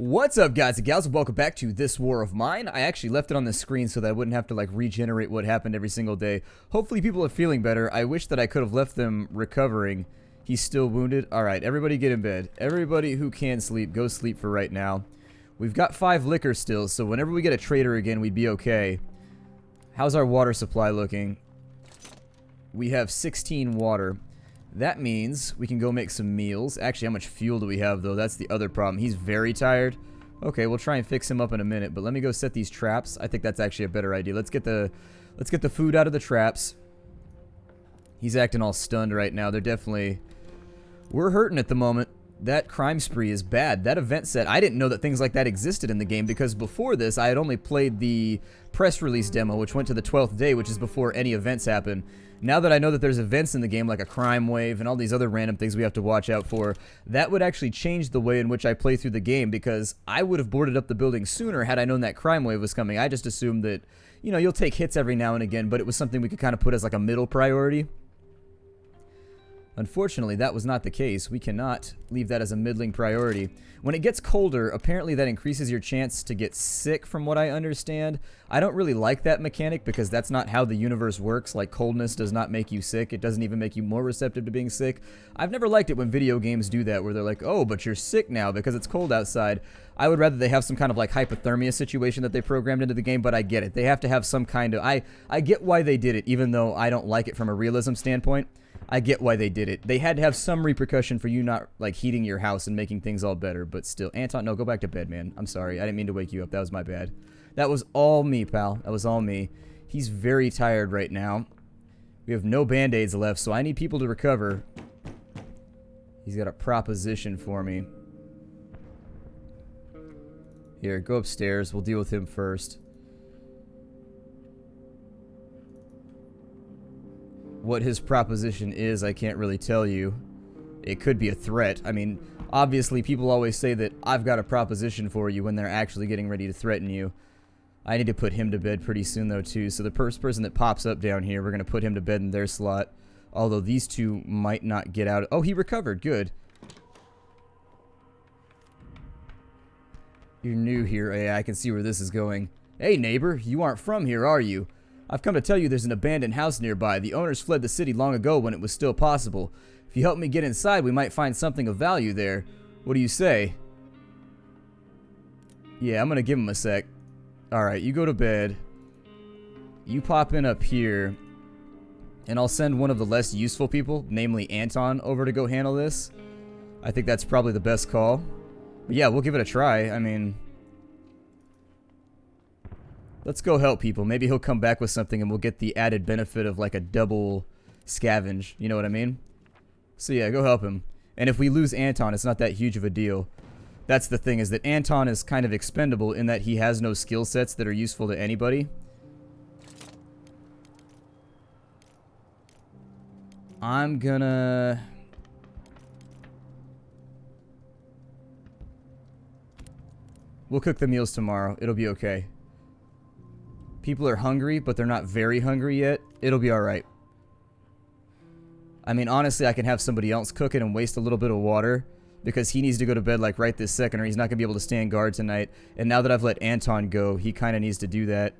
What's up, guys and gals? Welcome back to This War of Mine. I actually left it on the screen so that I wouldn't have to like regenerate what happened every single day. Hopefully people are feeling better. I wish that I could have left them recovering. He's still wounded. Alright, everybody get in bed. Everybody who can sleep, go sleep for right now. We've got 5 liquor still, so whenever we get a trader again, we'd be okay. How's our water supply looking? We have 16 water. That means we can go make some meals. Actually, how much fuel do we have, though? That's the other problem. He's very tired. Okay, we'll try and fix him up in a minute, but let me go set these traps. I think that's actually a better idea. Let's get the food out of the traps. He's acting all stunned right now. We're hurting at the moment. That crime spree is bad. That event set, I didn't know that things like that existed in the game because before this, I had only played the press release demo, which went to the 12th day, which is before any events happen. Now that I know that there's events in the game, like a crime wave and all these other random things we have to watch out for, that would actually change the way in which I play through the game because I would have boarded up the building sooner had I known that crime wave was coming. I just assumed that, you know, you'll take hits every now and again, but it was something we could kind of put as like a middle priority. Unfortunately, that was not the case. We cannot leave that as a middling priority. When it gets colder, apparently that increases your chance to get sick from what I understand. I don't really like that mechanic because that's not how the universe works. Like, coldness does not make you sick. It doesn't even make you more receptive to being sick. I've never liked it when video games do that, where they're like, oh, but you're sick now because it's cold outside. I would rather they have some kind of like hypothermia situation that they programmed into the game, but I get it. They have to have some kind of... I get why they did it, even though I don't like it from a realism standpoint. I get why they did it. They had to have some repercussion for you not, like, heating your house and making things all better, but still. Anton, no, go back to bed, man. I'm sorry. I didn't mean to wake you up. That was my bad. That was all me, pal. That was all me. He's very tired right now. We have no band-aids left, so I need people to recover. He's got a proposition for me. Here, go upstairs. We'll deal with him first. What his proposition is, I can't really tell you. It could be a threat. I mean, obviously people always say that I've got a proposition for you when they're actually getting ready to threaten you. I need to put him to bed pretty soon though too, so the first person that pops up down here, we're going to put him to bed in their slot. Although these two might not get out. Oh, he recovered. Good. You're new here. Yeah, I can see where this is going. Hey neighbor, you aren't from here, are you? I've come to tell you there's an abandoned house nearby. The owners fled the city long ago when it was still possible. If you help me get inside, we might find something of value there. What do you say? Yeah, I'm gonna give him a sec. Alright, you go to bed. You pop in up here. And I'll send one of the less useful people, namely Anton, over to go handle this. I think that's probably the best call. But yeah, we'll give it a try. I mean... let's go help people. Maybe he'll come back with something and we'll get the added benefit of like a double scavenge. You know what I mean? So yeah, go help him. And if we lose Anton, it's not that huge of a deal. That's the thing, is that Anton is kind of expendable in that he has no skill sets that are useful to anybody. I'm gonna... we'll cook the meals tomorrow. It'll be okay. People are hungry, but they're not very hungry yet. It'll be alright. I mean, honestly, I can have somebody else cook it and waste a little bit of water because he needs to go to bed like right this second or he's not going to be able to stand guard tonight. And now that I've let Anton go, he kind of needs to do that.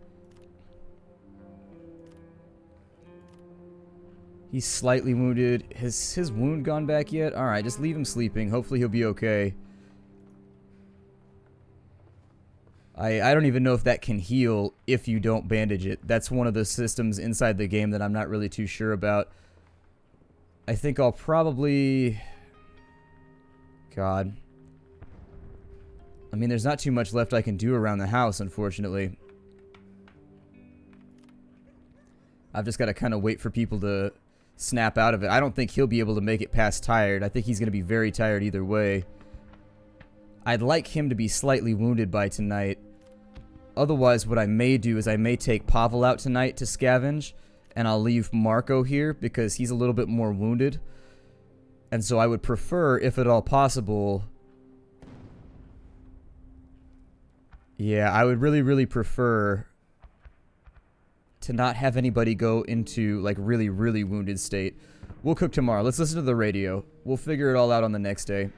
He's slightly wounded. Has his wound gone back yet? Alright, just leave him sleeping. Hopefully he'll be okay. I don't even know if that can heal if you don't bandage it. That's one of the systems inside the game that I'm not really too sure about. I think I'll probably... God. I mean, there's not too much left I can do around the house, unfortunately. I've just got to kind of wait for people to snap out of it. I don't think he'll be able to make it past tired. I think he's going to be very tired either way. I'd like him to be slightly wounded by tonight. Otherwise, what I may do is I may take Pavel out tonight to scavenge, and I'll leave MARKO here because he's a little bit more wounded. And so I would prefer, if at all possible... yeah, I would really, really prefer to not have anybody go into, like, really, really wounded state. We'll cook tomorrow. Let's listen to the radio. We'll figure it all out on the next day.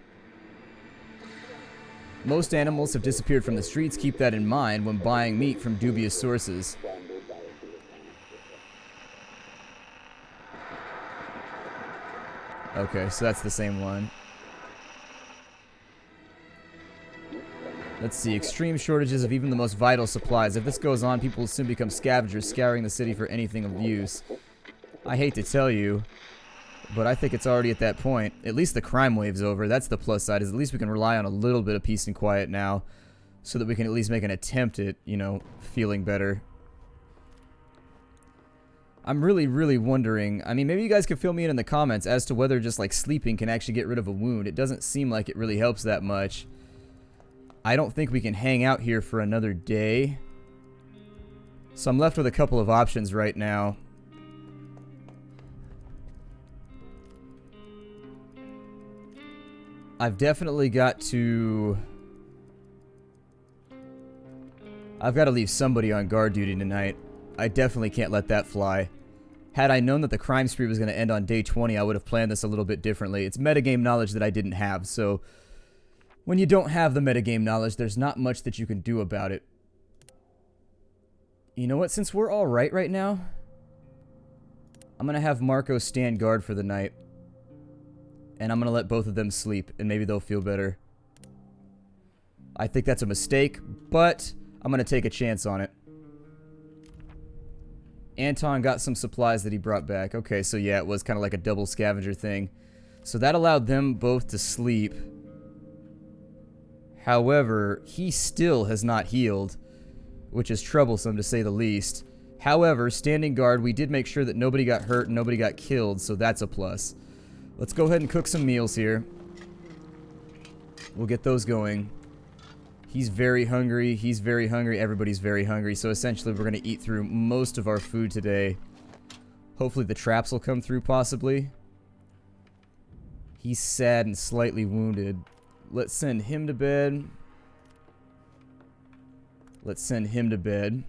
Most animals have disappeared from the streets. Keep that in mind when buying meat from dubious sources. Okay, so that's the same one. Let's see. Extreme shortages of even the most vital supplies. If this goes on, people will soon become scavengers, scouring the city for anything of use. I hate to tell you, but I think it's already at that point. At least the crime wave's over. That's the plus side, is at least we can rely on a little bit of peace and quiet now, so that we can at least make an attempt at, you know, feeling better. I'm really, really wondering, I mean, maybe you guys can fill me in the comments as to whether just like sleeping can actually get rid of a wound. It doesn't seem like it really helps that much. I don't think we can hang out here for another day. So I'm left with a couple of options right now. I've definitely got to... I've got to leave somebody on guard duty tonight. I definitely can't let that fly. Had I known that the crime spree was going to end on day 20, I would have planned this a little bit differently. It's metagame knowledge that I didn't have, so when you don't have the metagame knowledge, there's not much that you can do about it. You know what? Since we're all right now, I'm going to have MARKO stand guard for the night. And I'm going to let both of them sleep, and maybe they'll feel better. I think that's a mistake, but I'm going to take a chance on it. Anton got some supplies that he brought back. Okay, so yeah, it was kind of like a double scavenger thing. So that allowed them both to sleep. However, he still has not healed, which is troublesome to say the least. However, standing guard, we did make sure that nobody got hurt and nobody got killed, so that's a plus. Let's go ahead and cook some meals here. We'll get those going. He's very hungry. He's very hungry. Everybody's very hungry. So essentially, we're going to eat through most of our food today. Hopefully, the traps will come through, possibly. He's sad and slightly wounded. Let's send him to bed. Let's send him to bed.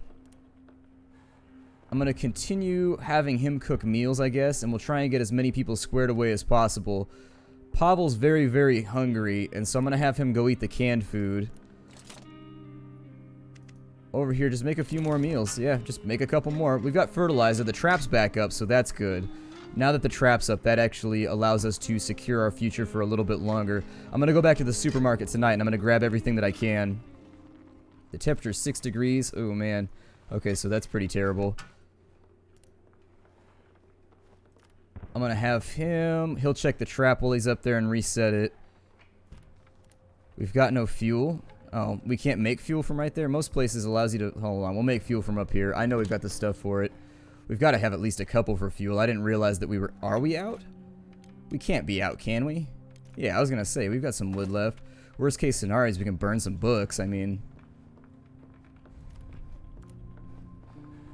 I'm going to continue having him cook meals, I guess, and we'll try and get as many people squared away as possible. Pavel's very, very hungry, and so I'm going to have him go eat the canned food. Over here, just make a few more meals. Yeah, just make a couple more. We've got fertilizer. The trap's back up, so that's good. Now that the trap's up, that actually allows us to secure our future for a little bit longer. I'm going to go back to the supermarket tonight, and I'm going to grab everything that I can. The temperature's 6 degrees. Oh, man. Okay, so that's pretty terrible. I'm going to have him... He'll check the trap while he's up there and reset it. We've got no fuel. Oh, we can't make fuel from right there? Most places allows you to... Hold on, we'll make fuel from up here. I know we've got the stuff for it. We've got to have at least a couple for fuel. I didn't realize that we were... Are we out? We can't be out, can we? Yeah, I was going to say, we've got some wood left. Worst case scenario is we can burn some books. I mean...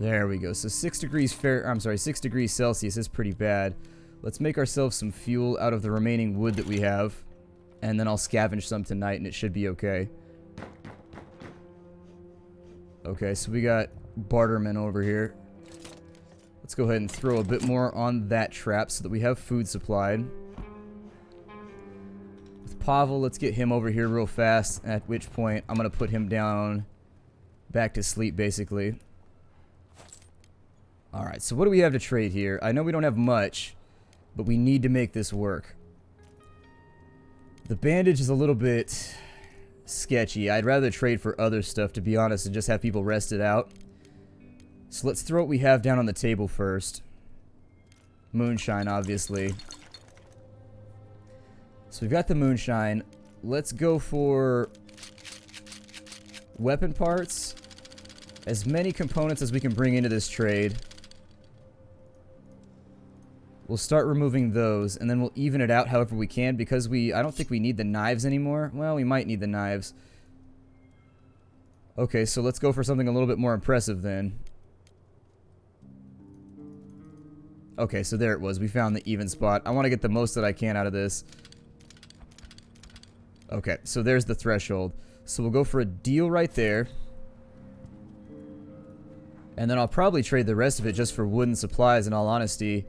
There we go. So 6 degrees 6 degrees Celsius is pretty bad. Let's make ourselves some fuel out of the remaining wood that we have. And then I'll scavenge some tonight and it should be okay. Okay, so we got bartermen over here. Let's go ahead and throw a bit more on that trap so that we have food supplied. With Pavel, let's get him over here real fast, at which point I'm going to put him down back to sleep, basically. Alright, so what do we have to trade here? I know we don't have much, but we need to make this work. The bandage is a little bit sketchy. I'd rather trade for other stuff, to be honest, and just have people rest it out. So let's throw what we have down on the table first. Moonshine, obviously. So we've got the moonshine. Let's go for weapon parts. As many components as we can bring into this trade. We'll start removing those, and then we'll even it out however we can, because I don't think we need the knives anymore. Well, we might need the knives. Okay, so let's go for something a little bit more impressive then. Okay, so there it was. We found the even spot. I want to get the most that I can out of this. Okay, so there's the threshold. So we'll go for a deal right there. And then I'll probably trade the rest of it just for wooden supplies, in all honesty.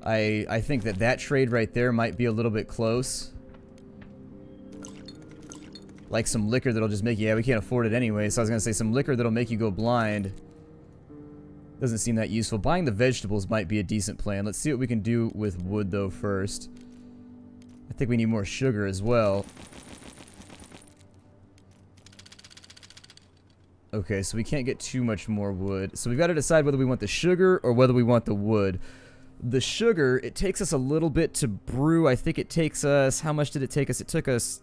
I think that trade right there might be a little bit close. Like some liquor that'll just make you... Yeah, we can't afford it anyway, so I was gonna say some liquor that'll make you go blind. Doesn't seem that useful. Buying the vegetables might be a decent plan. Let's see what we can do with wood, though, first. I think we need more sugar as well. Okay, so we can't get too much more wood. So we've got to decide whether we want the sugar or whether we want the wood. The sugar, it takes us a little bit to brew. I think it takes us... How much did it take us? It took us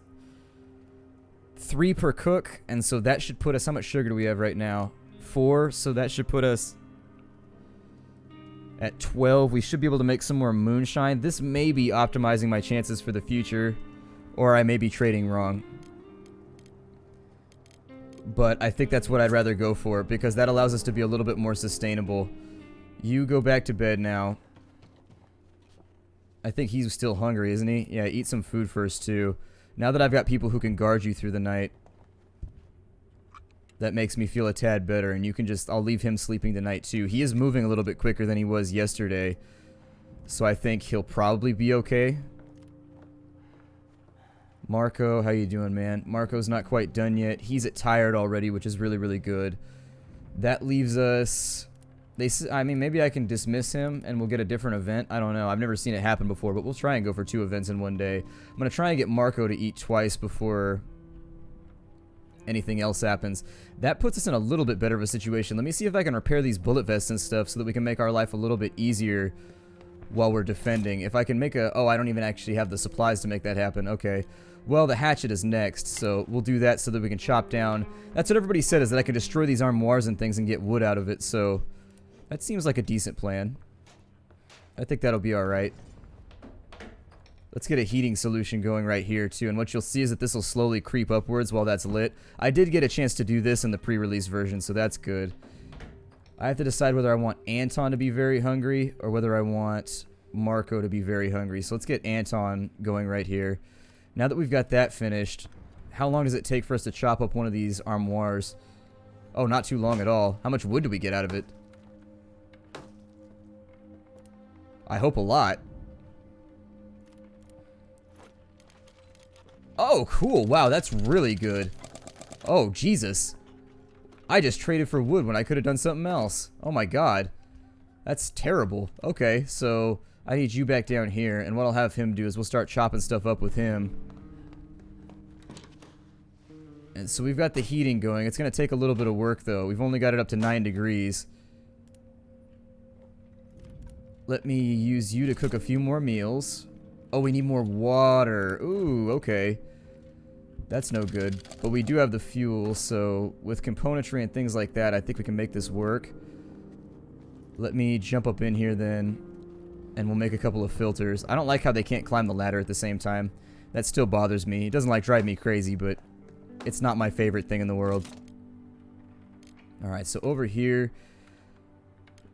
3 per cook. And so that should put us... How much sugar do we have right now? 4. So that should put us at 12. We should be able to make some more moonshine. This may be optimizing my chances for the future. Or I may be trading wrong. But I think that's what I'd rather go for, because that allows us to be a little bit more sustainable. You go back to bed now. I think he's still hungry, isn't he? Yeah, eat some food first, too. Now that I've got people who can guard you through the night, that makes me feel a tad better, and you can just... I'll leave him sleeping tonight, too. He is moving a little bit quicker than he was yesterday, so I think he'll probably be okay. Marco, how you doing, man? Marco's not quite done yet. He's at tired already, which is really, really good. That leaves us... I mean, maybe I can dismiss him and we'll get a different event. I don't know. I've never seen it happen before, but we'll try and go for 2 events in one day. I'm going to try and get Marco to eat twice before anything else happens. That puts us in a little bit better of a situation. Let me see if I can repair these bullet vests and stuff so that we can make our life a little bit easier while we're defending. If I can make a... Oh, I don't even actually have the supplies to make that happen. Okay. Well, the hatchet is next, so we'll do that so that we can chop down. That's what everybody said, is that I can destroy these armoires and things and get wood out of it, so that seems like a decent plan. I think that'll be alright. Let's get a heating solution going right here, too, and what you'll see is that this will slowly creep upwards while that's lit. I did get a chance to do this in the pre-release version, so that's good. I have to decide whether I want Anton to be very hungry or whether I want Marco to be very hungry, so let's get Anton going right here. Now that we've got that finished, how long does it take for us to chop up one of these armoires? Oh, not too long at all. How much wood do we get out of it? I hope a lot. Oh, cool. Wow, that's really good. Oh, Jesus. I just traded for wood when I could have done something else. Oh my god. That's terrible. Okay, so I need you back down here, and what I'll have him do is we'll start chopping stuff up with him. And so we've got the heating going. It's going to take a little bit of work, though. We've only got it up to 9 degrees. Let me use you to cook a few more meals. Oh, we need more water. Ooh, okay. That's no good. But we do have the fuel, so with componentry and things like that, I think we can make this work. Let me jump up in here then, and we'll make a couple of filters. I don't like how they can't climb the ladder at the same time. That still bothers me. It doesn't like drive me crazy, but it's not my favorite thing in the world. Alright, so over here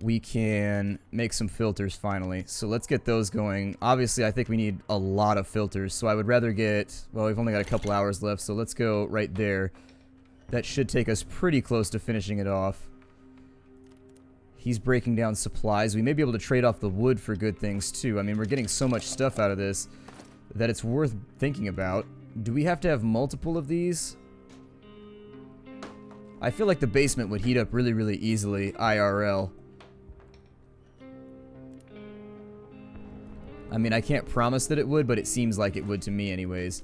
we can make some filters finally. So let's get those going. Obviously, I think we need a lot of filters, so I would rather get... Well, we've only got a couple hours left, so let's go right there. That should take us pretty close to finishing it off. He's breaking down supplies. We may be able to trade off the wood for good things, too. I mean, we're getting so much stuff out of this that it's worth thinking about. Do we have to have multiple of these? I feel like the basement would heat up really, really easily, IRL. I mean, I can't promise that it would, but it seems like it would to me anyways.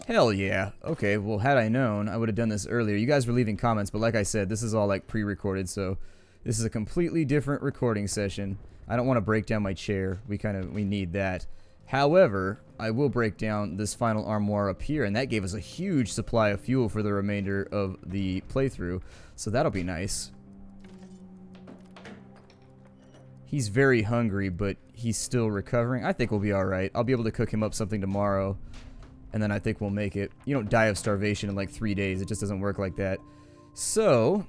Hell yeah. Okay, well, had I known, I would have done this earlier. You guys were leaving comments, but like I said, this is all like pre-recorded, so this is a completely different recording session. I don't want to break down my chair. We need that. However, I will break down this final armoire up here, and that gave us a huge supply of fuel for the remainder of the playthrough, so that'll be nice. He's very hungry, but he's still recovering. I think we'll be alright. I'll be able to cook him up something tomorrow, and then I think we'll make it. You don't die of starvation in like 3 days. It just doesn't work like that. So,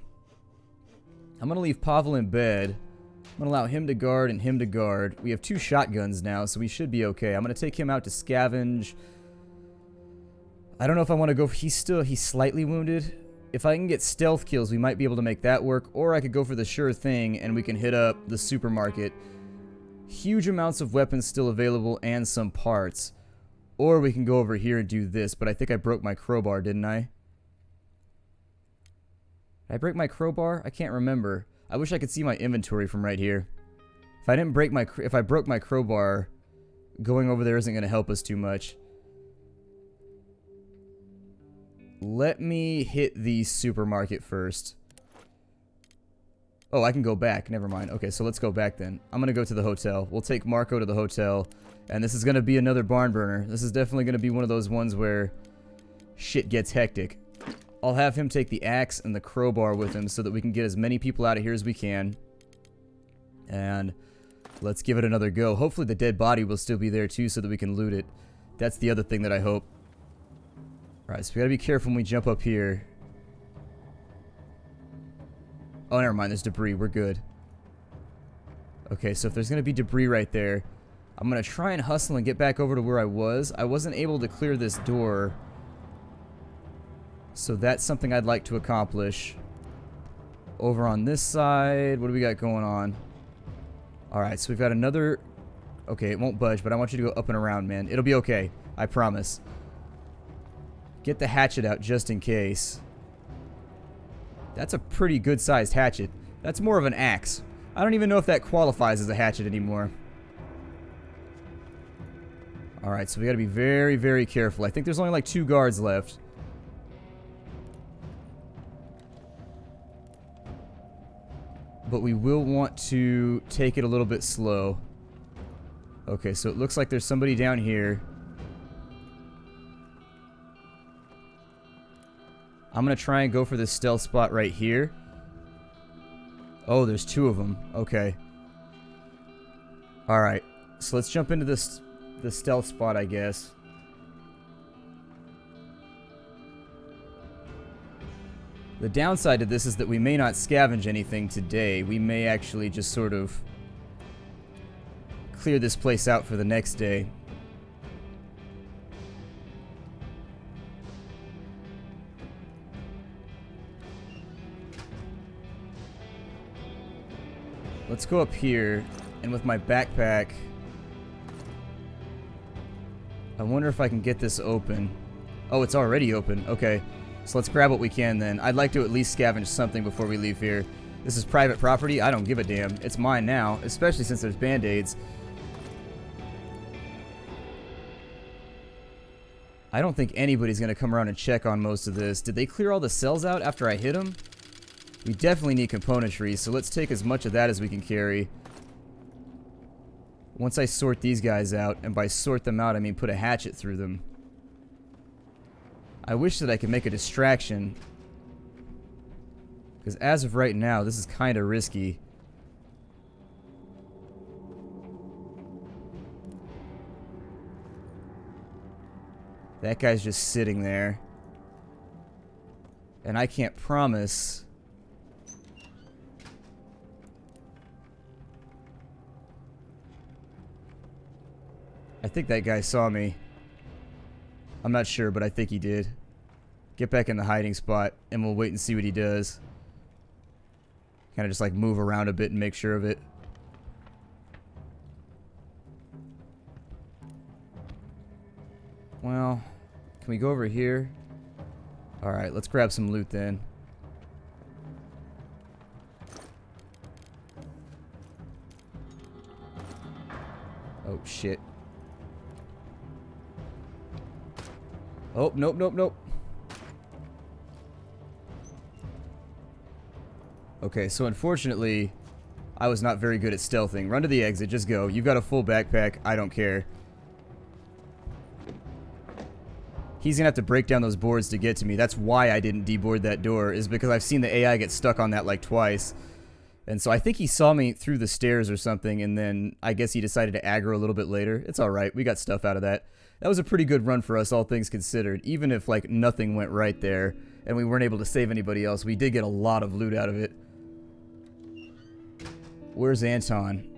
I'm going to leave Pavel in bed. I'm going to allow him to guard and him to guard. We have 2 shotguns now, so we should be okay. I'm going to take him out to scavenge. I don't know if I want to go... He's slightly wounded. If I can get stealth kills, we might be able to make that work. Or I could go for the sure thing, and we can hit up the supermarket. Huge amounts of weapons still available, and some parts. Or we can go over here and do this, but I think I broke my crowbar, didn't I? Did I break my crowbar? I can't remember. I wish I could see my inventory from right here. If I broke my crowbar, going over there isn't going to help us too much. Let me hit the supermarket first. Oh, I can go back. Never mind. Okay, so let's go back then. I'm going to go to the hotel. We'll take Marco to the hotel. And this is going to be another barn burner. This is definitely going to be one of those ones where shit gets hectic. I'll have him take the axe and the crowbar with him so that we can get as many people out of here as we can. And let's give it another go. Hopefully the dead body will still be there too so that we can loot it. That's the other thing that I hope. Alright, so we gotta be careful when we jump up here. Oh, never mind. There's debris. We're good. Okay, so if there's gonna be debris right there, I'm gonna try and hustle and get back over to where I was. I wasn't able to clear this door. So that's something I'd like to accomplish. Over on this side, what do we got going on? Alright, so we've got another... Okay, it won't budge, but I want you to go up and around, man. It'll be okay. I promise. Get the hatchet out just in case. That's a pretty good-sized hatchet. That's more of an axe. I don't even know if that qualifies as a hatchet anymore. Alright, so we gotta be very, very careful. I think there's only like 2 guards left. But we will want to take it a little bit slow. Okay, so it looks like there's somebody down here. I'm going to try and go for this stealth spot right here. Oh, there's 2 of them. Okay. Alright, so let's jump into the stealth spot, I guess. The downside to this is that we may not scavenge anything today. We may actually just sort of clear this place out for the next day. Let's go up here, and with my backpack, I wonder if I can get this open. Oh, it's already open. Okay. So let's grab what we can then. I'd like to at least scavenge something before we leave here. This is private property. I don't give a damn. It's mine now, especially since there's band-aids. I don't think anybody's going to come around and check on most of this. Did they clear all the cells out after I hit them? We definitely need componentry, so let's take as much of that as we can carry. Once I sort these guys out, and by sort them out I mean put a hatchet through them. I wish that I could make a distraction, because as of right now, this is kind of risky. That guy's just sitting there. And I can't promise... I think that guy saw me. I'm not sure, but I think he did. Get back in the hiding spot, and we'll wait and see what he does. Kind of just like move around a bit and make sure of it. Well, can we go over here? Alright, let's grab some loot then. Oh, shit. Oh, nope, nope, nope. Okay, so unfortunately, I was not very good at stealthing. Run to the exit, just go. You've got a full backpack, I don't care. He's gonna have to break down those boards to get to me. That's why I didn't deboard that door, is because I've seen the AI get stuck on that like twice. And so I think he saw me through the stairs or something, and then I guess he decided to aggro a little bit later. It's alright, we got stuff out of that. That was a pretty good run for us, all things considered. Even if, like, nothing went right there, and we weren't able to save anybody else, we did get a lot of loot out of it. Where's Anton?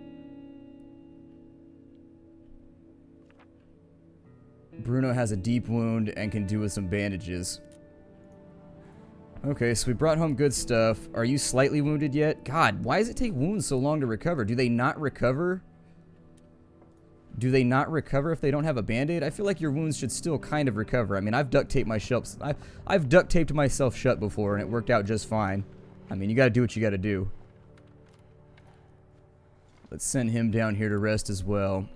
Bruno has a deep wound and can do with some bandages. Okay, so we brought home good stuff. Are you slightly wounded yet? God, why does it take wounds so long to recover? Do they not recover? Do they not recover if they don't have a band-aid? I feel like your wounds should still kind of recover. I mean, I've duct taped myself. I've duct taped myself shut before, and it worked out just fine. I mean, you got to do what you got to do. Let's send him down here to rest as well.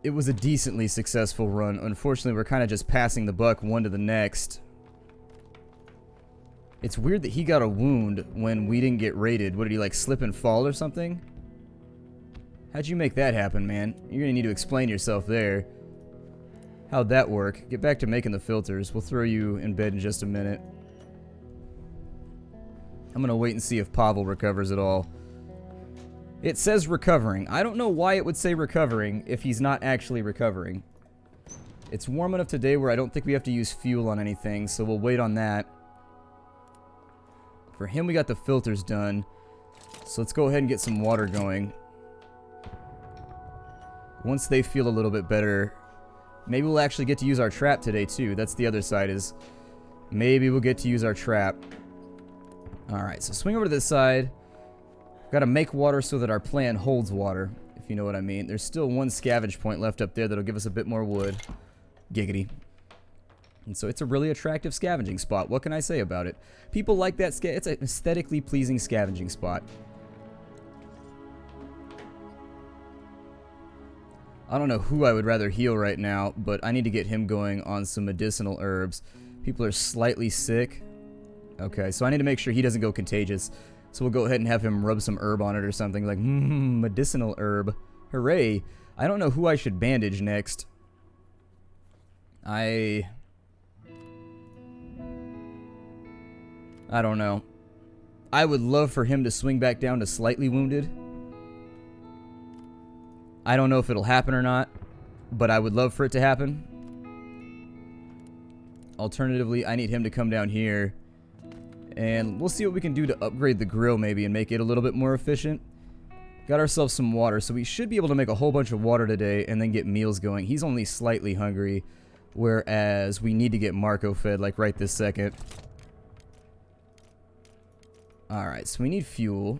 It was a decently successful run. Unfortunately, we're kind of just passing the buck one to the next. It's weird that he got a wound when we didn't get raided. What, did he like slip and fall or something? How'd you make that happen, man? You're gonna need to explain yourself there. How'd that work? Get back to making the filters. We'll throw you in bed in just a minute. I'm gonna wait and see if Pavel recovers at all. It says recovering. I don't know why it would say recovering if he's not actually recovering. It's warm enough today where I don't think we have to use fuel on anything, so we'll wait on that. For him, we got the filters done. So let's go ahead and get some water going. Once they feel a little bit better, maybe we'll actually get to use our trap today too. That's the other side, is maybe we'll get to use our trap. Alright, so swing over to this side. Gotta make water so that our plan holds water, if you know what I mean. There's still one scavenge point left up there that'll give us a bit more wood. Giggity. And so it's a really attractive scavenging spot. What can I say about it? People like that. It's an aesthetically pleasing scavenging spot. I don't know who I would rather heal right now, but I need to get him going on some medicinal herbs. People are slightly sick. Okay, so I need to make sure he doesn't go contagious. So we'll go ahead and have him rub some herb on it or something. Like, medicinal herb. Hooray. I don't know who I should bandage next. I don't know. I would love for him to swing back down to slightly wounded. I don't know if it'll happen or not, but I would love for it to happen. Alternatively, I need him to come down here, and we'll see what we can do to upgrade the grill maybe and make it a little bit more efficient. Got ourselves some water, so we should be able to make a whole bunch of water today and then get meals going. He's only slightly hungry, whereas we need to get MARKO fed like right this second. Alright, so we need fuel.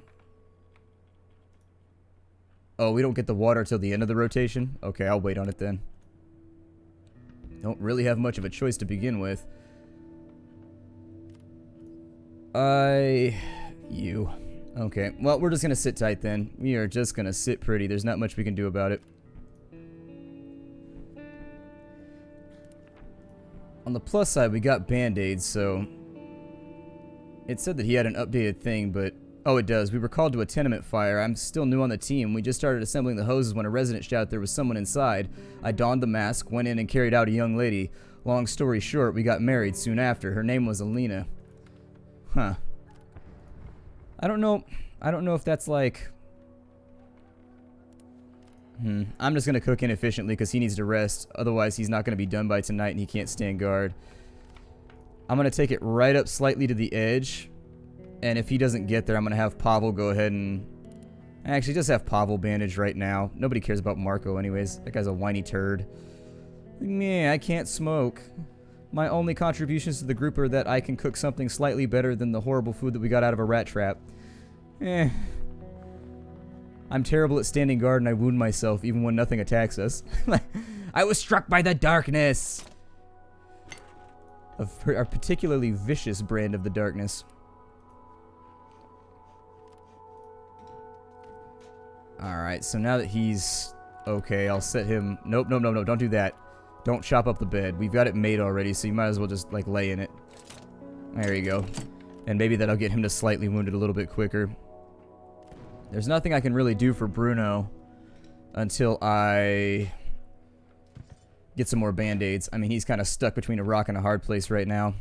Oh, we don't get the water till the end of the rotation? Okay, I'll wait on it then. Don't really have much of a choice to begin with. You. Okay, well, we're just gonna sit tight then. We are just gonna sit pretty. There's not much we can do about it. On the plus side, we got band-aids, so... It said that he had an updated thing, but... Oh, it does. We were called to a tenement fire. I'm still new on the team. We just started assembling the hoses when a resident shouted there was someone inside. I donned the mask, went in and carried out a young lady. Long story short, we got married soon after. Her name was Alina. Huh. I don't know if that's like... I'm just going to cook inefficiently because he needs to rest. Otherwise, he's not going to be done by tonight and he can't stand guard. I'm going to take it right up slightly to the edge. And if he doesn't get there, I'm going to have Pavel go ahead and... Actually, just have Pavel bandage right now. Nobody cares about MARKO anyways. That guy's a whiny turd. Meh, I can't smoke. My only contributions to the group are that I can cook something slightly better than the horrible food that we got out of a rat trap. I'm terrible at standing guard and I wound myself even when nothing attacks us. I was struck by the darkness! A particularly vicious brand of the darkness. Alright, so now that he's okay, I'll set him... Nope, no, don't do that. Don't chop up the bed. We've got it made already, so you might as well just, like, lay in it. There you go. And maybe that'll get him to slightly wounded a little bit quicker. There's nothing I can really do for Bruno until I get some more band-aids. I mean, he's kind of stuck between a rock and a hard place right now.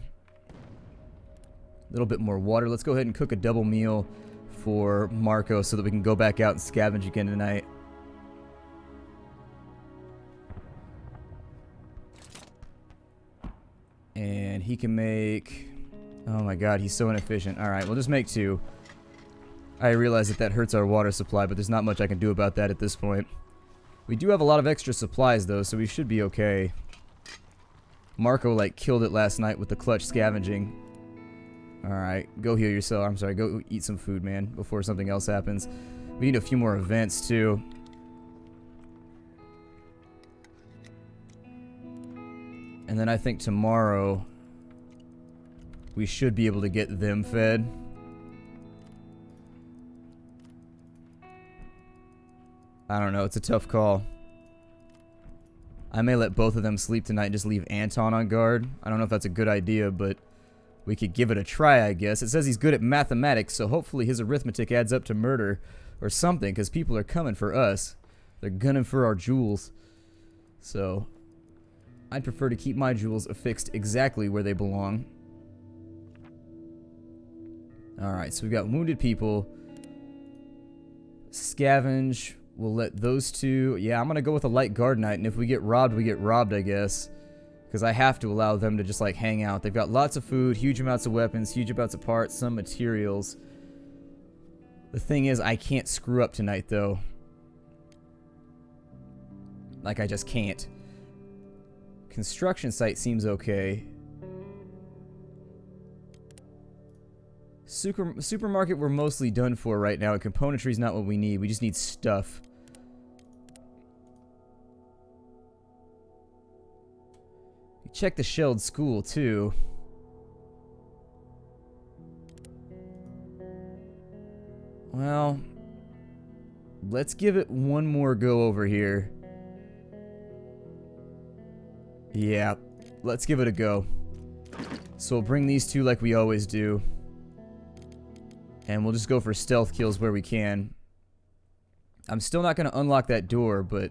A little bit more water. Let's go ahead and cook a double meal for MARKO so that we can go back out and scavenge again tonight. And he can make... Oh my god, he's so inefficient. Alright, we'll just make 2. I realize that hurts our water supply, but there's not much I can do about that at this point. We do have a lot of extra supplies, though, so we should be okay. MARKO, like, killed it last night with the clutch scavenging. Alright, go heal yourself. I'm sorry, go eat some food, man, before something else happens. We need a few more events, too. And then I think tomorrow we should be able to get them fed. I don't know, it's a tough call. I may let both of them sleep tonight and just leave Anton on guard. I don't know if that's a good idea, but we could give it a try, I guess. It says he's good at mathematics, so hopefully his arithmetic adds up to murder or something, because people are coming for us. They're gunning for our jewels. So I'd prefer to keep my jewels affixed exactly where they belong. Alright, so we've got wounded people. Scavenge. We'll let those two... Yeah, I'm going to go with a light guard knight, and if we get robbed, I guess. Because I have to allow them to just, like, hang out. They've got lots of food, huge amounts of weapons, huge amounts of parts, some materials. The thing is, I can't screw up tonight, though. Like, I just can't. Construction site seems okay. Supermarket we're mostly done for right now. Componentry is not what we need. We just need stuff. Check the shelled school, too. Well, let's give it one more go over here. Yeah, let's give it a go. So we'll bring these two like we always do. And we'll just go for stealth kills where we can. I'm still not going to unlock that door, but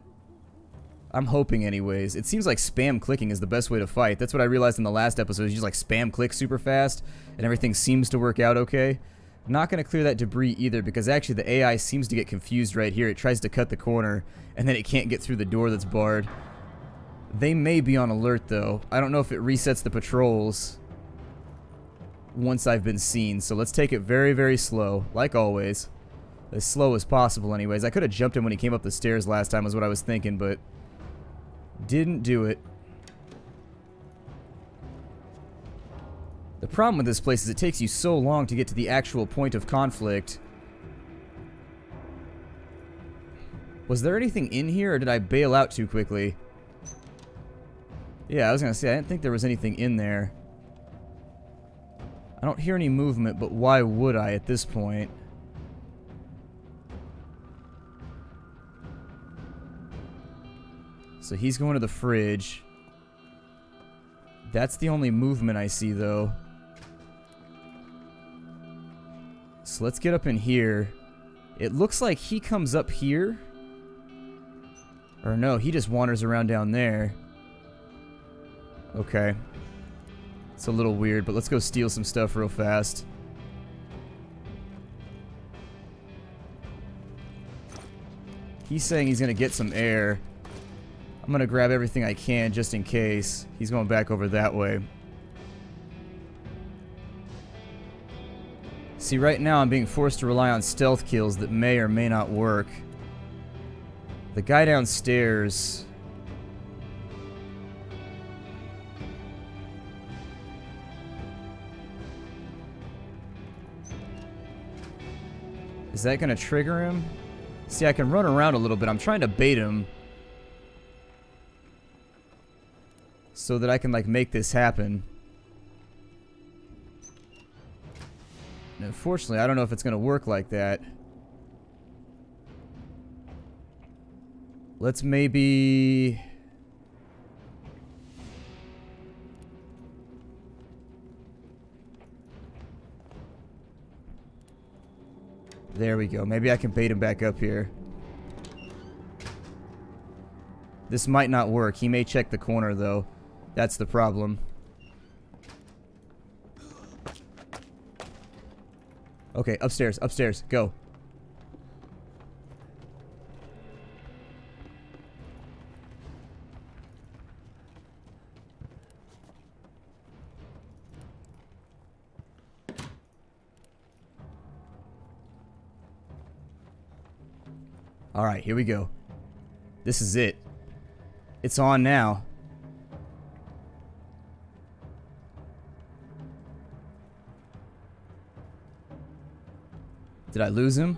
I'm hoping anyways. It seems like spam clicking is the best way to fight. That's what I realized in the last episode. You just like spam click super fast, and everything seems to work out okay. I'm not going to clear that debris either, because actually the AI seems to get confused right here. It tries to cut the corner, and then it can't get through the door that's barred. They may be on alert, though. I don't know if it resets the patrols once I've been seen, so let's take it very, very slow, like always. As slow as possible, anyways. I could have jumped him when he came up the stairs last time, is what I was thinking, but didn't do it. The problem with this place is it takes you so long to get to the actual point of conflict. Was there anything in here, or did I bail out too quickly? Yeah, I was gonna say, I didn't think there was anything in there. I don't hear any movement, but why would I at this point? So he's going to the fridge. That's the only movement I see, though. So let's get up in here. It looks like he comes up here. Or no, he just wanders around down there. Okay. It's a little weird, but let's go steal some stuff real fast. He's saying he's going to get some air. I'm going to grab everything I can just in case. He's going back over that way. See, right now I'm being forced to rely on stealth kills that may or may not work. The guy downstairs... Is that going to trigger him? See, I can run around a little bit. I'm trying to bait him so that I can, like, make this happen. And unfortunately, I don't know if it's going to work like that. Let's maybe... There we go. Maybe I can bait him back up here. This might not work. He may check the corner, though. That's the problem. Okay, upstairs, upstairs. Go. Alright, here we go. This is it. It's on now. Did I lose him?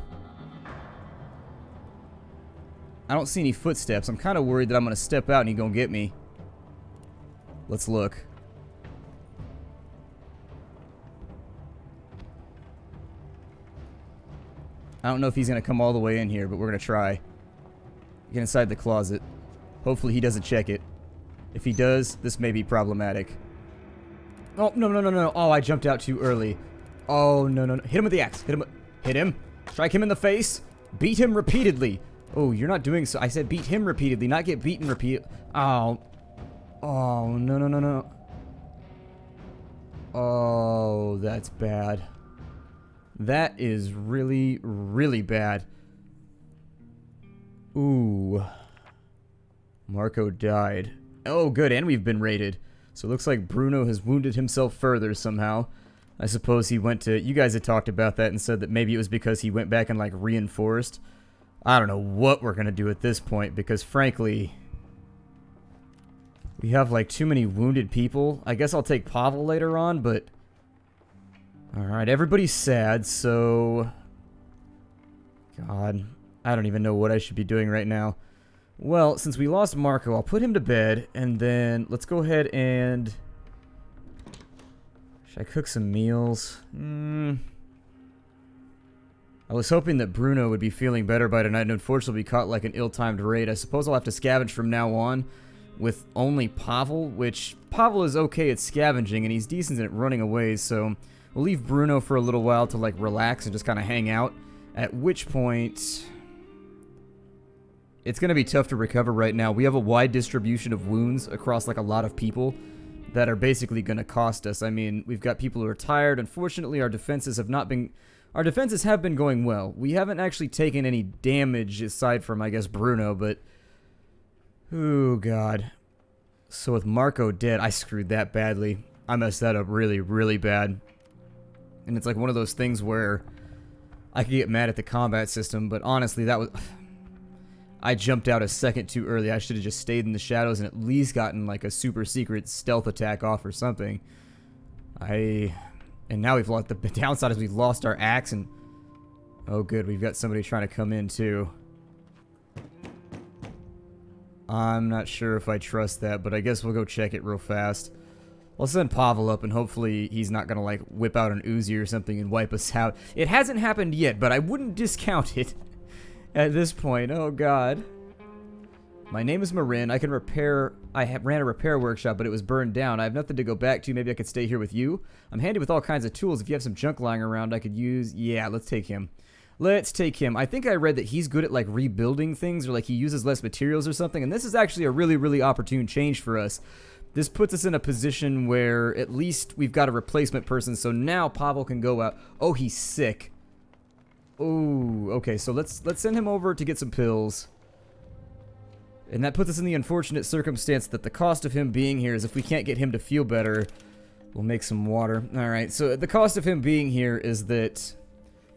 I don't see any footsteps. I'm kind of worried that I'm going to step out and he's going to get me. Let's look. I don't know if he's going to come all the way in here, but we're going to try. Get inside the closet. Hopefully he doesn't check it. If he does, this may be problematic. Oh, no, no, no, no. Oh, I jumped out too early. Oh, no, no, no. Hit him with the axe. Hit him. Hit him. Strike him in the face. Beat him repeatedly. Oh, you're not doing so. I said beat him repeatedly, not get beaten repeatedly. Oh. Oh, no, no, no, no. Oh, that's bad. That is really, really bad. Ooh. Marco died. Oh, good, and we've been raided. So it looks like Bruno has wounded himself further somehow. I suppose he went to... You guys had talked about that and said that maybe it was because he went back and, like, reinforced. I don't know what we're going to do at this point, because, frankly... We have, like, too many wounded people. I guess I'll take Pavel later on, but... Alright, everybody's sad, so... God, I don't even know what I should be doing right now. Well, since we lost Marco, I'll put him to bed, and then let's go ahead and... Should I cook some meals? I was hoping that Bruno would be feeling better by tonight, and unfortunately we caught like an ill-timed raid. I suppose I'll have to scavenge from now on with only Pavel, which Pavel is okay at scavenging, and he's decent at running away, so we'll leave Bruno for a little while to like relax and just kind of hang out, at which point... It's going to be tough to recover right now. We have a wide distribution of wounds across like a lot of people that are basically going to cost us. I mean, we've got people who are tired. Unfortunately, our defenses have not been... Our defenses have been going well. We haven't actually taken any damage aside from, I guess, Bruno, but... Oh, God. So with Marco dead, I screwed that badly. I messed that up really, really bad. And it's like one of those things where I could get mad at the combat system, but honestly, that was... I jumped out a second too early. I should have just stayed in the shadows and at least gotten like a super secret stealth attack off or something. And now we've lost... The downside is we've lost our axe and... Oh good, we've got somebody trying to come in too. I'm not sure if I trust that, but I guess we'll go check it real fast. I'll send Pavel up and hopefully he's not gonna like whip out an Uzi or something and wipe us out. It hasn't happened yet, but I wouldn't discount it. At this point, oh god. My name is Marin. I can repair... ran a repair workshop, but it was burned down. I have nothing to go back to. Maybe I could stay here with you. I'm handy with all kinds of tools. If you have some junk lying around I could use... Yeah, let's take him. Let's take him. I think I read that he's good at, like, rebuilding things, or, like, he uses less materials or something, and this is actually a really, really opportune change for us. This puts us in a position where at least we've got a replacement person, so now Pavel can go out. Oh, he's sick. Oh, okay, so let's send him over to get some pills. And that puts us in the unfortunate circumstance that the cost of him being here is if we can't get him to feel better, we'll make some water. Alright, so the cost of him being here is that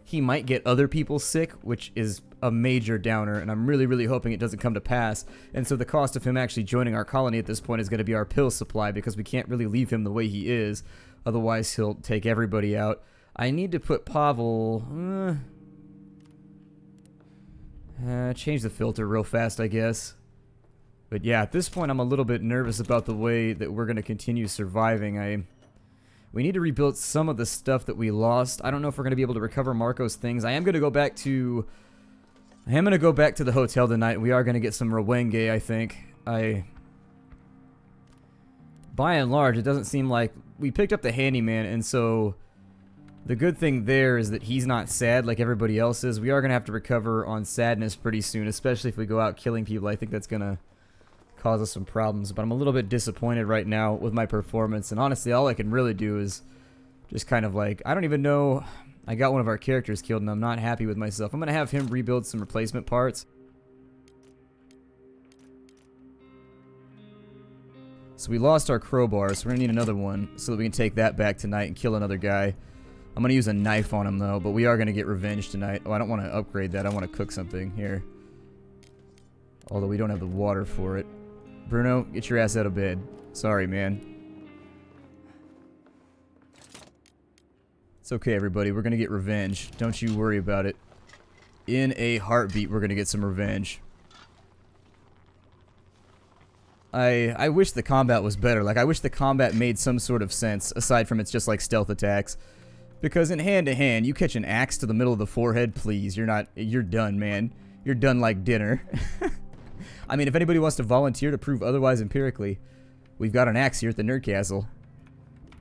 he might get other people sick, which is a major downer, and I'm really, really hoping it doesn't come to pass. And so the cost of him actually joining our colony at this point is going to be our pill supply, because we can't really leave him the way he is. Otherwise, he'll take everybody out. I need to put Pavel... change the filter real fast, I guess. But yeah, at this point I'm a little bit nervous about the way that we're going to continue surviving. We need to rebuild some of the stuff that we lost. I don't know if we're going to be able to recover Marco's things. I am going to go back to the hotel tonight. We are going to get some Rwenge, I think. By and large, it doesn't seem like... We picked up the handyman, and so... The good thing there is that he's not sad like everybody else is. We are going to have to recover on sadness pretty soon, especially if we go out killing people. I think that's going to cause us some problems. But I'm a little bit disappointed right now with my performance. And honestly, all I can really do is just kind of like... I don't even know... I got one of our characters killed and I'm not happy with myself. I'm going to have him rebuild some replacement parts. So we lost our crowbar, so we're going to need another one so that we can take that back tonight and kill another guy. I'm going to use a knife on him, though, but we are going to get revenge tonight. Oh, I don't want to upgrade that. I want to cook something here. Although we don't have the water for it. Bruno, get your ass out of bed. Sorry, man. It's okay, everybody. We're going to get revenge. Don't you worry about it. In a heartbeat, we're going to get some revenge. I wish the combat was better. Like, I wish the combat made some sort of sense, aside from it's just like stealth attacks. Because in hand-to-hand, you catch an axe to the middle of the forehead, please. You're done, man. You're done like dinner. I mean, if anybody wants to volunteer to prove otherwise empirically, we've got an axe here at the Nerd Castle.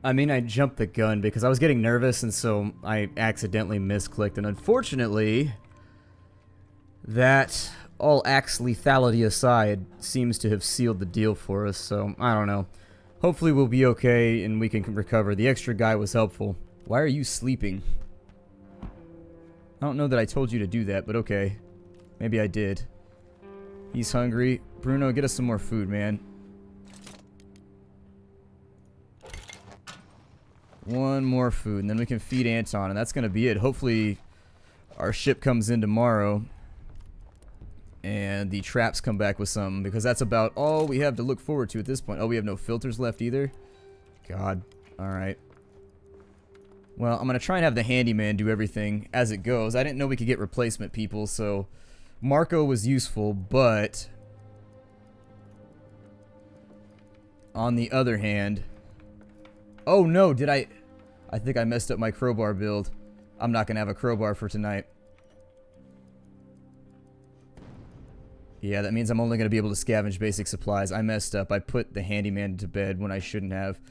I mean, I jumped the gun because I was getting nervous, and so I accidentally misclicked. And unfortunately, that, all axe lethality aside, seems to have sealed the deal for us. So, I don't know. Hopefully we'll be okay and we can recover. The extra guy was helpful. Why are you sleeping? I don't know that I told you to do that, but okay. Maybe I did. He's hungry. Bruno, get us some more food, man. One more food, and then we can feed Anton, and that's going to be it. Hopefully, our ship comes in tomorrow, and the traps come back with some, because that's about all we have to look forward to at this point. Oh, we have no filters left either? God. Alright. Well, I'm going to try and have the handyman do everything as it goes. I didn't know we could get replacement people, so MARKO was useful, but on the other hand... Oh no, did I think I messed up my crowbar build. I'm not going to have a crowbar for tonight. Yeah, that means I'm only going to be able to scavenge basic supplies. I messed up. I put the handyman to bed when I shouldn't have.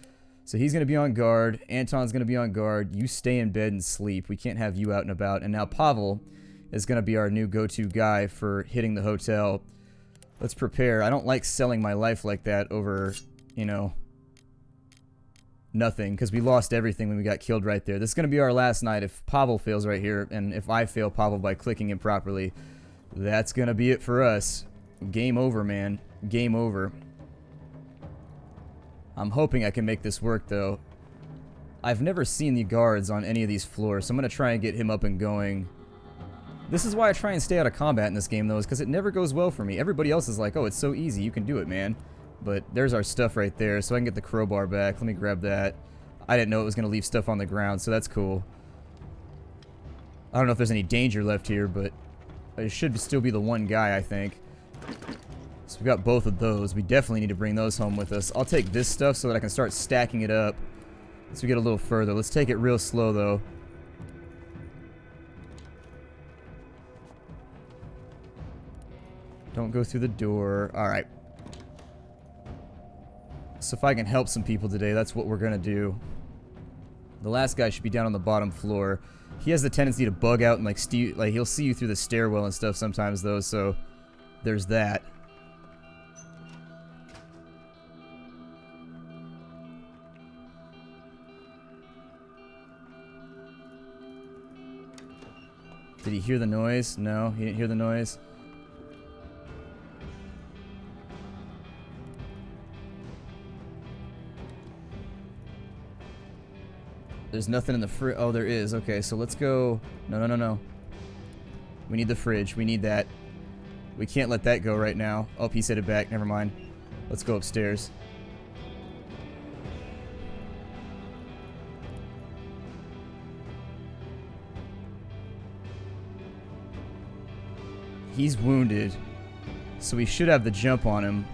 So he's going to be on guard. Anton's going to be on guard. You stay in bed and sleep. We can't have you out and about. And now Pavel is going to be our new go-to guy for hitting the hotel. Let's prepare. I don't like selling my life like that over, you know, nothing. Because we lost everything when we got killed right there. This is going to be our last night if Pavel fails right here. And if I fail Pavel by clicking improperly, that's going to be it for us. Game over, man. Game over. I'm hoping I can make this work, though. I've never seen the guards on any of these floors, so I'm going to try and get him up and going. This is why I try and stay out of combat in this game, though, is because it never goes well for me. Everybody else is like, oh, it's so easy, you can do it, man. But there's our stuff right there, so I can get the crowbar back. Let me grab that. I didn't know it was going to leave stuff on the ground, so that's cool. I don't know if there's any danger left here, but it should still be the one guy, I think. So we got both of those. We definitely need to bring those home with us. I'll take this stuff so that I can start stacking it up as we get a little further. Let's take it real slow, though. Don't go through the door. Alright. So if I can help some people today, that's what we're going to do. The last guy should be down on the bottom floor. He has the tendency to bug out and like he'll see you through the stairwell and stuff sometimes, though, so there's that. Did he hear the noise? No, he didn't hear the noise. There's nothing in the fridge. Oh, there is. Okay, so let's go. No, no, no, no. We need the fridge. We need that. We can't let that go right now. Oh, he set it back. Never mind. Let's go upstairs. He's wounded, so we should have the jump on him.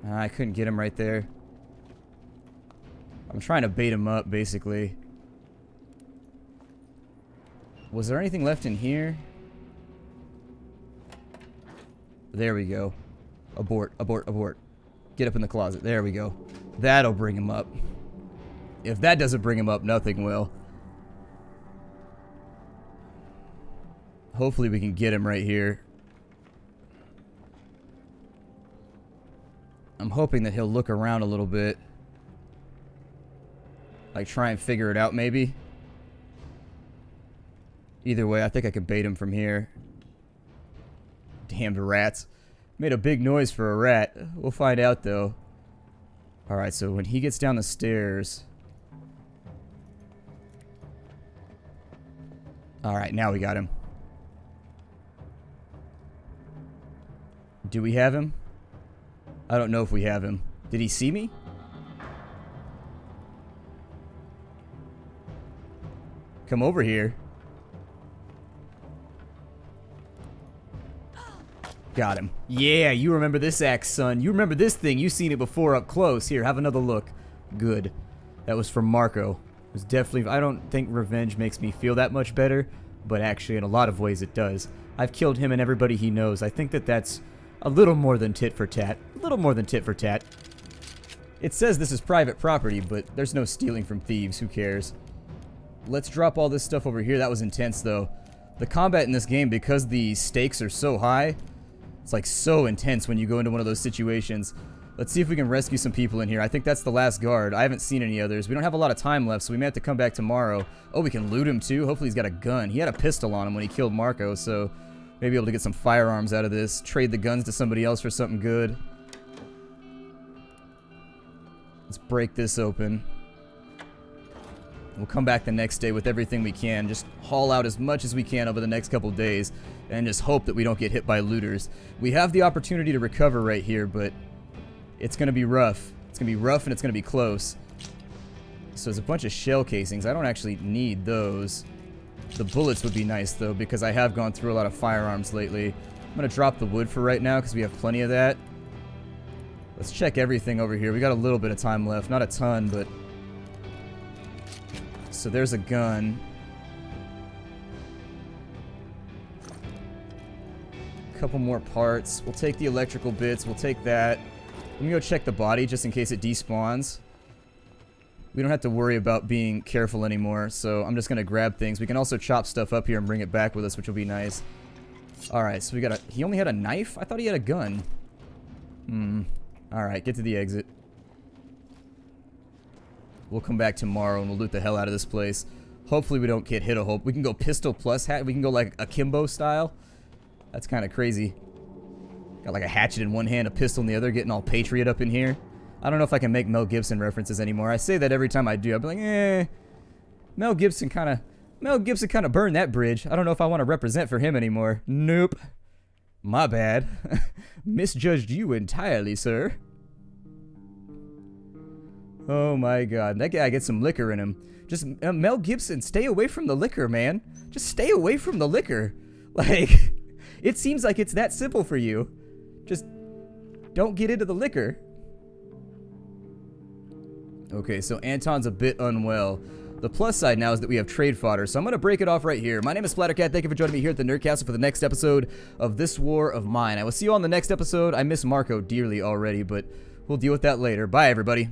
I couldn't get him right there. I'm trying to bait him up, basically. Was there anything left in here? There we go. Abort, abort, abort. Get up in the closet. There we go. That'll bring him up. If that doesn't bring him up, nothing will. Hopefully we can get him right here. I'm hoping that he'll look around a little bit. Like try and figure it out, maybe. Either way, I think I can bait him from here. Damned rats. Made a big noise for a rat. We'll find out, though. Alright, so when he gets down the stairs... Alright, now we got him. Do we have him? I don't know if we have him. Did he see me? Come over here. Got him. Yeah, you remember this axe, son. You remember this thing. You've seen it before up close. Here, have another look. Good. That was from MARKO. It was definitely... I don't think revenge makes me feel that much better, but actually in a lot of ways it does. I've killed him and everybody he knows. I think that that's a little more than tit for tat. A little more than tit for tat. It says this is private property, but there's no stealing from thieves. Who cares? Let's drop all this stuff over here. That was intense, though. The combat in this game, because the stakes are so high... It's like so intense when you go into one of those situations. Let's see if we can rescue some people in here. I think that's the last guard. I haven't seen any others. We don't have a lot of time left, so we may have to come back tomorrow. Oh, we can loot him too. Hopefully he's got a gun. He had a pistol on him when he killed MARKO, so maybe able to get some firearms out of this. Trade the guns to somebody else for something good. Let's break this open. We'll come back the next day with everything we can. Just haul out as much as we can over the next couple days and just hope that we don't get hit by looters. We have the opportunity to recover right here, but it's going to be rough. It's going to be rough and it's going to be close. So there's a bunch of shell casings. I don't actually need those. The bullets would be nice, though, because I have gone through a lot of firearms lately. I'm going to drop the wood for right now because we have plenty of that. Let's check everything over here. We got a little bit of time left. Not a ton, but... So there's a gun. A couple more parts. We'll take the electrical bits. We'll take that. Let me go check the body just in case it despawns. We don't have to worry about being careful anymore, so I'm just going to grab things. We can also chop stuff up here and bring it back with us, which will be nice. Alright, so we got a... He only had a knife? I thought he had a gun. Alright, get to the exit. We'll come back tomorrow and we'll loot the hell out of this place. Hopefully we don't get hit a hole. We can go pistol plus hat. We can go like akimbo style. That's kind of crazy. Got like a hatchet in one hand, a pistol in the other, getting all patriot up in here. I don't know if I can make Mel Gibson references anymore. I say that every time I do. I'll be like, Mel Gibson kind of burned that bridge. I don't know if I want to represent for him anymore. Nope. My bad. Misjudged you entirely, sir. Oh my god, that guy gets some liquor in him. Just, Mel Gibson, stay away from the liquor, man. Just stay away from the liquor. Like, it seems like it's that simple for you. Just, don't get into the liquor. Okay, so Anton's a bit unwell. The plus side now is that we have trade fodder, so I'm going to break it off right here. My name is Splattercat. Thank you for joining me here at the Nerd Castle for the next episode of This War of Mine. I will see you on the next episode. I miss MARKO dearly already, but we'll deal with that later. Bye, everybody.